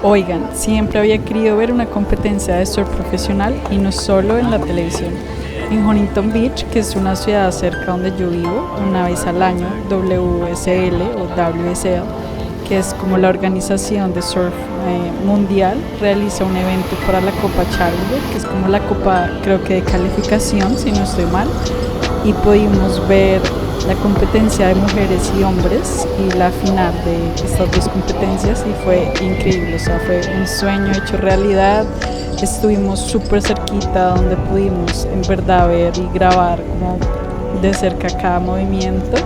Oigan, siempre había querido ver una competencia de surf profesional y no solo en la televisión. En Huntington Beach, que es una ciudad cerca donde yo vivo, una vez al año WSL o WSL, que es como la organización de surf mundial, realiza un evento para la Copa Challenger, que es como la copa, creo que de calificación, si no estoy mal, y pudimos ver la competencia de mujeres y hombres y la final de estas dos competencias y fue increíble, o sea, fue un sueño hecho realidad. Estuvimos súper cerquita donde pudimos en verdad ver y grabar como de cerca cada movimiento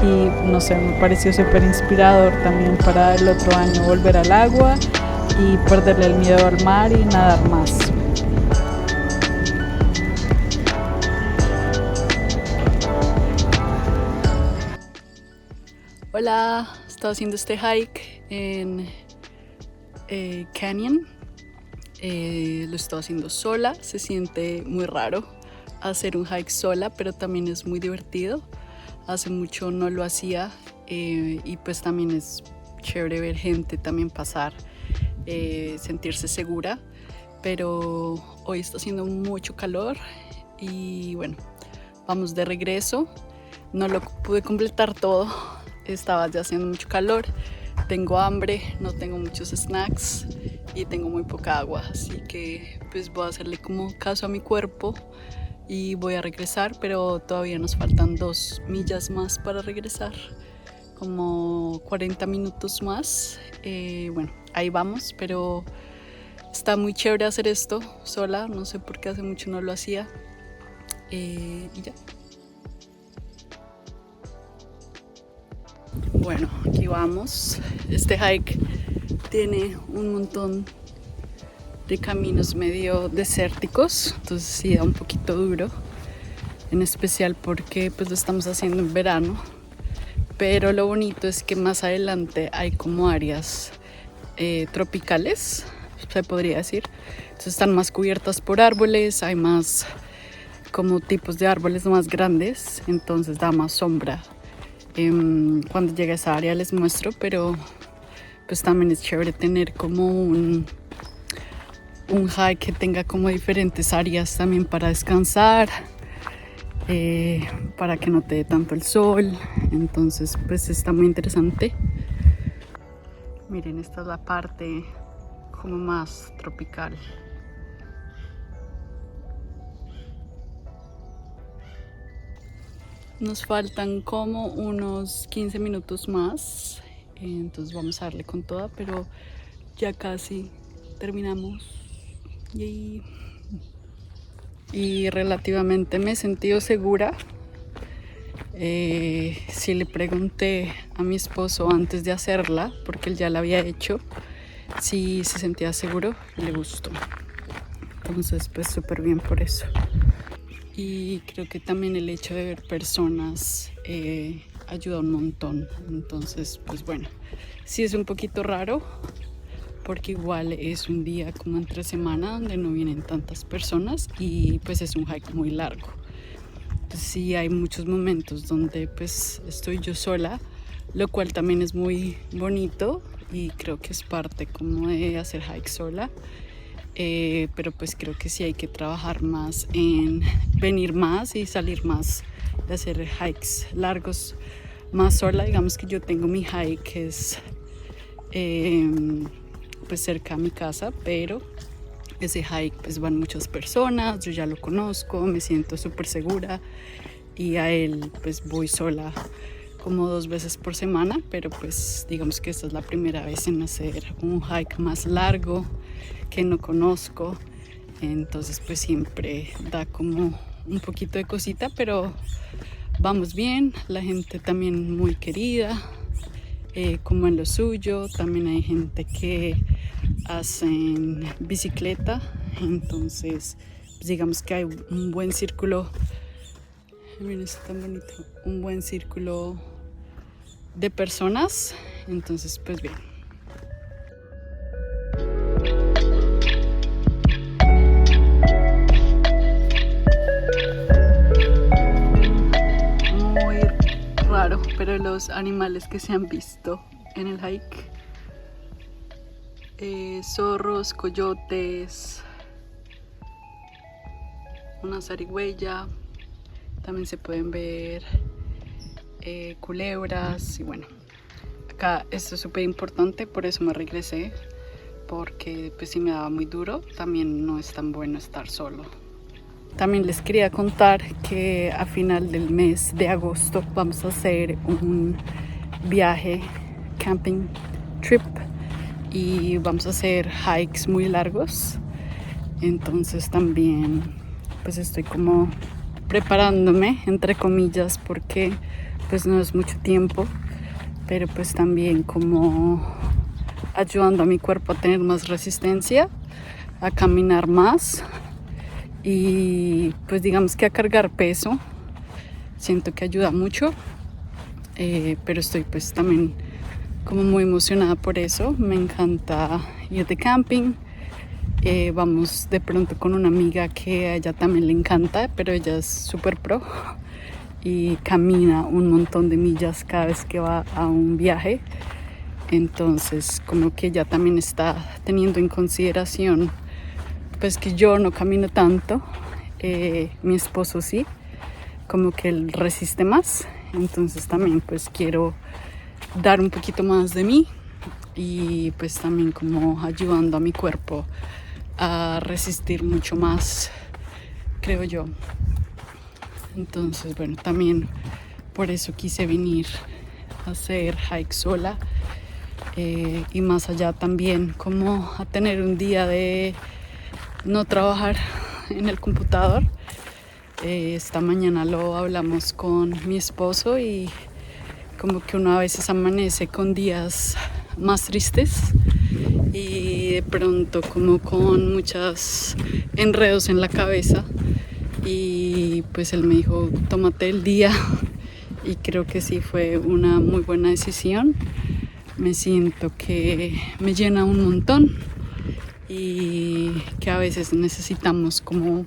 y no sé, me pareció súper inspirador también para el otro año volver al agua y perderle el miedo al mar y nadar más. Hola, estoy haciendo este hike en Canyon. Lo estoy haciendo sola, se siente muy raro hacer un hike sola, pero también es muy divertido. Hace mucho no lo hacía y pues también es chévere ver gente también pasar, sentirse segura, pero hoy está haciendo mucho calor y bueno, vamos de regreso. No lo pude completar todo, estaba ya haciendo mucho calor, tengo hambre, no tengo muchos snacks y tengo muy poca agua, así que pues voy a hacerle como caso a mi cuerpo y voy a regresar, pero todavía nos faltan 2 millas más para regresar, como 40 minutos más. Bueno, ahí vamos, pero está muy chévere hacer esto sola, no sé por qué hace mucho no lo hacía y ya. Bueno, aquí vamos. Este hike tiene un montón de caminos medio desérticos, entonces sí da un poquito duro, en especial porque pues lo estamos haciendo en verano, pero lo bonito es que más adelante hay como áreas tropicales, se podría decir, entonces están más cubiertas por árboles, hay más como tipos de árboles más grandes, entonces da más sombra. Cuando llegue a esa área les muestro, pero pues también es chévere tener como un hike que tenga como diferentes áreas también para descansar, para que no te dé tanto el sol, entonces pues está muy interesante. Miren, esta es la parte como más tropical. Nos faltan como unos 15 minutos más, entonces vamos a darle con toda, pero ya casi terminamos. Y relativamente me he sentido segura. Sí le pregunté a mi esposo antes de hacerla, porque él ya la había hecho, si se sentía seguro y le gustó. Entonces pues súper bien por eso. Y creo que también el hecho de ver personas ayuda un montón. Entonces pues bueno, sí es un poquito raro porque igual es un día como entre semana donde no vienen tantas personas y pues es un hike muy largo. Entonces, sí hay muchos momentos donde pues estoy yo sola, lo cual también es muy bonito y creo que es parte como de hacer hike sola. Pero pues creo que sí hay que trabajar más en venir más y salir más de hacer hikes largos más sola. Digamos que yo tengo mi hike que es pues cerca a mi casa, pero ese hike pues van muchas personas, yo ya lo conozco, me siento súper segura y a él pues voy sola como 2 veces por semana, pero pues digamos que esta es la primera vez en hacer un hike más largo que no conozco, entonces pues siempre da como un poquito de cosita, pero vamos bien, la gente también muy querida, como en lo suyo, también hay gente que hacen bicicleta, entonces pues digamos que hay un buen círculo, miren, está tan bonito, un buen círculo de personas, entonces pues bien. Muy raro, pero los animales que se han visto en el hike zorros, coyotes, una zarigüeya. También se pueden ver culebras y bueno, acá esto es súper importante, por eso me regresé, porque pues si me daba muy duro, también no es tan bueno estar solo. También les quería contar que a final del mes de agosto vamos a hacer un viaje camping trip y vamos a hacer hikes muy largos. Entonces también pues estoy como preparándome entre comillas porque pues no es mucho tiempo, pero pues también como ayudando a mi cuerpo a tener más resistencia, a caminar más y pues digamos que a cargar peso. Siento que ayuda mucho, pero estoy pues también como muy emocionada por eso. Me encanta ir de camping. Vamos de pronto con una amiga que a ella también le encanta, pero ella es súper pro y camina un montón de millas cada vez que va a un viaje. Entonces como que ella también está teniendo en consideración pues que yo no camino tanto, mi esposo sí, como que él resiste más. Entonces también pues quiero dar un poquito más de mí y pues también como ayudando a mi cuerpo a resistir mucho más, creo yo. Entonces bueno, también por eso quise venir a hacer hike sola, y más allá también como a tener un día de no trabajar en el computador. Esta mañana lo hablamos con mi esposo y como que uno a veces amanece con días más tristes y de pronto como con muchos enredos en la cabeza, y pues él me dijo tómate el día y creo que sí fue una muy buena decisión. Me siento que me llena un montón y que a veces necesitamos como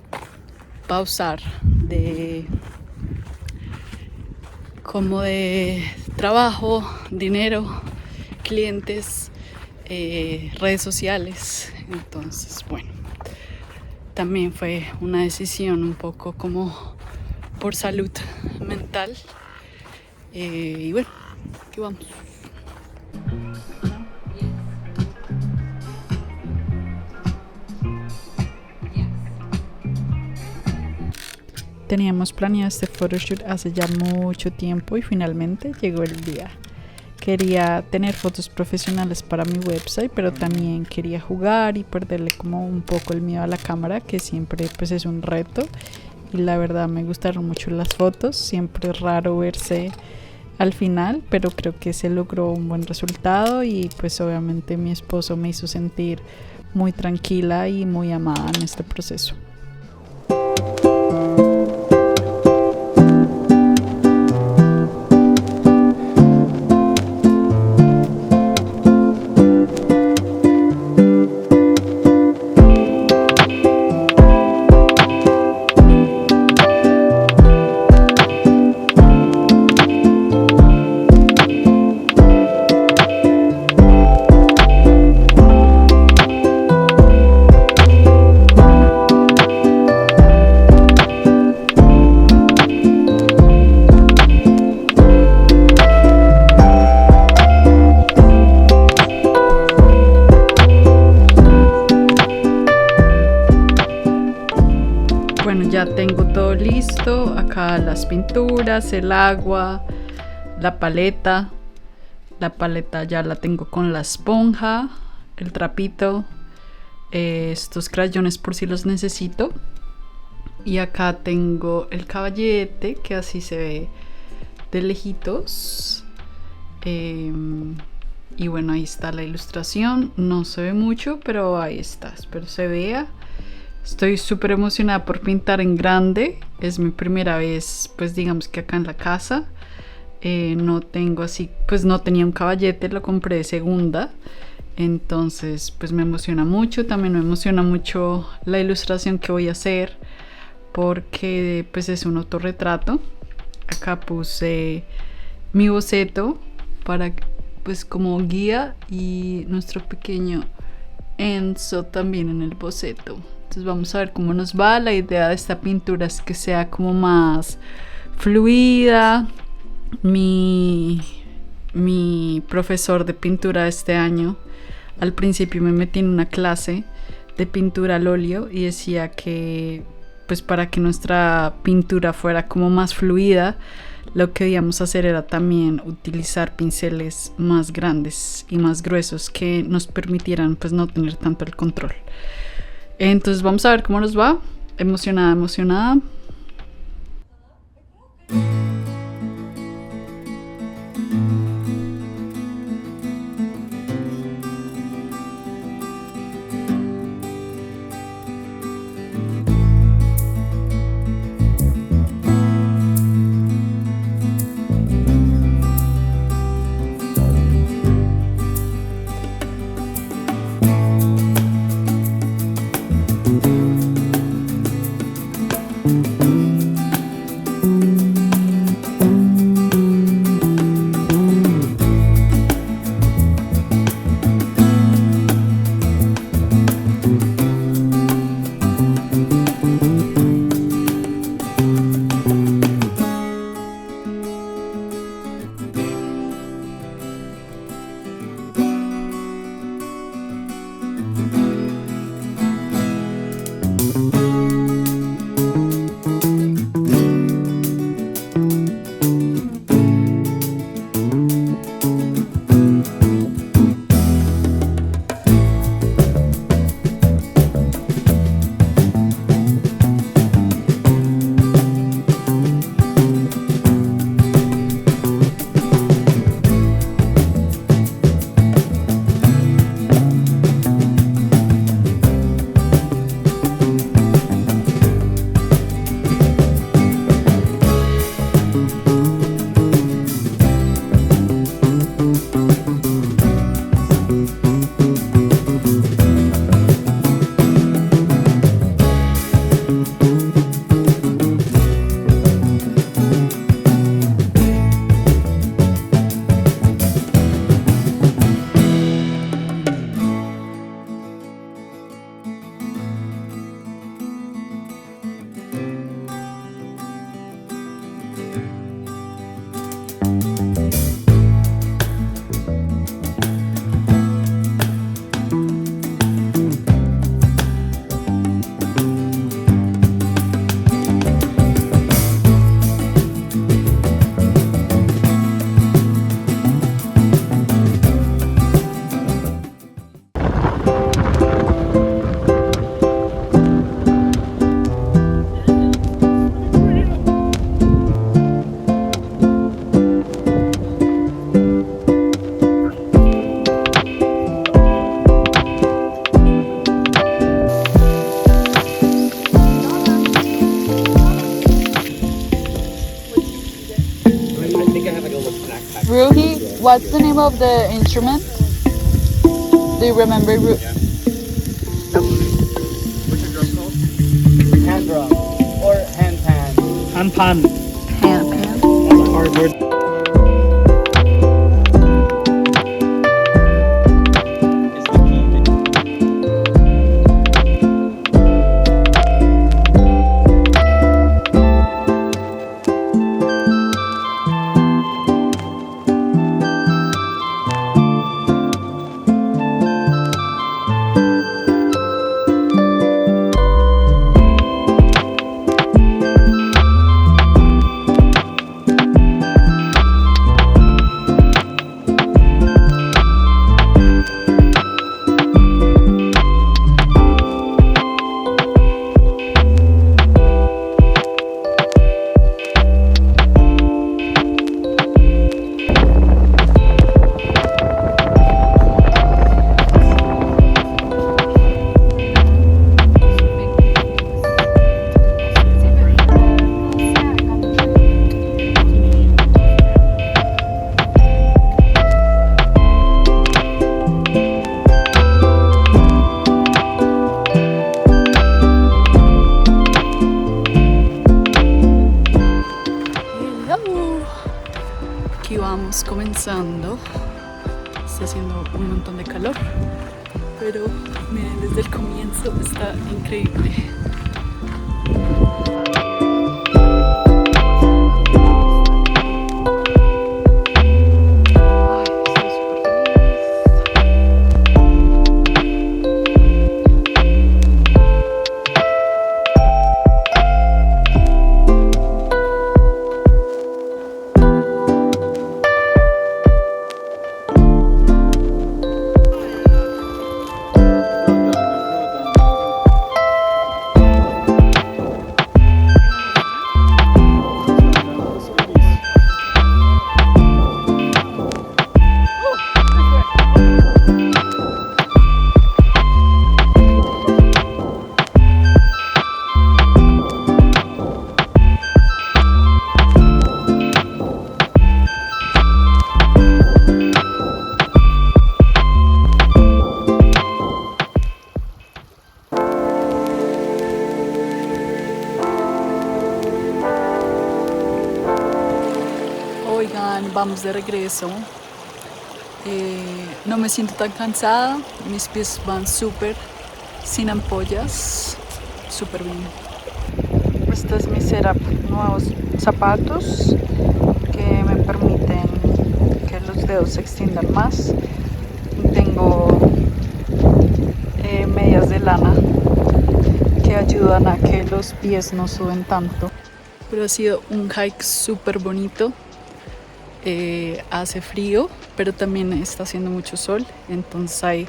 pausar de trabajo, dinero, clientes, redes sociales. Entonces bueno, también fue una decisión un poco como por salud mental, y bueno, aquí vamos. Teníamos planeado este photoshoot hace ya mucho tiempo y finalmente llegó el día. Quería tener fotos profesionales para mi website, pero también quería jugar y perderle como un poco el miedo a la cámara, que siempre pues es un reto. Y la verdad me gustaron mucho las fotos, siempre es raro verse al final, pero creo que se logró un buen resultado y pues obviamente mi esposo me hizo sentir muy tranquila y muy amada en este proceso. Bueno, ya tengo todo listo. Acá las pinturas, el agua, la paleta. La paleta ya la tengo con la esponja, el trapito, estos crayones por si los necesito. Y acá tengo el caballete, que así se ve de lejitos. Y bueno, ahí está la ilustración. No se ve mucho, pero ahí está. Espero se vea. Estoy súper emocionada por pintar en grande. Es mi primera vez, pues digamos que acá en la casa. No tengo así, pues no tenía un caballete, lo compré de segunda. Entonces pues me emociona mucho. También me emociona mucho la ilustración que voy a hacer, porque pues es un autorretrato. Acá puse mi boceto para pues como guía y nuestro pequeño Enzo también en el boceto. Entonces vamos a ver cómo nos va. La idea de esta pintura es que sea como más fluida. Mi profesor de pintura este año, al principio me metí en una clase de pintura al óleo y decía que pues para que nuestra pintura fuera como más fluida, lo que debíamos hacer era también utilizar pinceles más grandes y más gruesos que nos permitieran pues no tener tanto el control. Entonces vamos a ver cómo nos va. Emocionada, emocionada. Ruhi, what's the name of the instrument? Do you remember? What's your drum called? Hand drum or hand pan. Hand pan. Hand pan. That's a hard word. Aquí vamos comenzando. Está haciendo un montón de calor. pero miren, desde el comienzo está increíble. Oigan, vamos de regreso. No me siento tan cansada, mis pies van súper, sin ampollas, súper bien. Este es mi setup, nuevos zapatos que me permiten que los dedos se extiendan más. Tengo medias de lana que ayudan a que los pies no suben tanto. Pero ha sido un hike súper bonito. Hace frío, pero también está haciendo mucho sol, entonces hay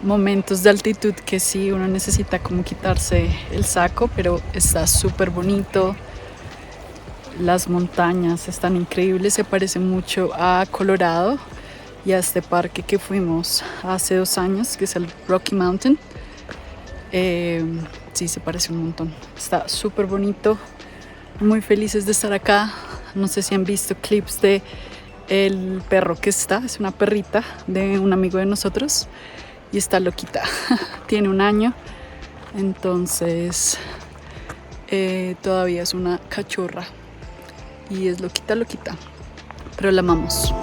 momentos de altitud que sí uno necesita como quitarse el saco, pero está súper bonito. Las montañas están increíbles, se parece mucho a Colorado y a este parque que fuimos hace 2 años, que es el Rocky Mountain. Sí, se parece un montón, está súper bonito, muy felices de estar acá. No sé si han visto clips de el perro que está, es una perrita de un amigo de nosotros y está loquita, tiene 1 año, entonces todavía es una cachorra y es loquita, pero la amamos.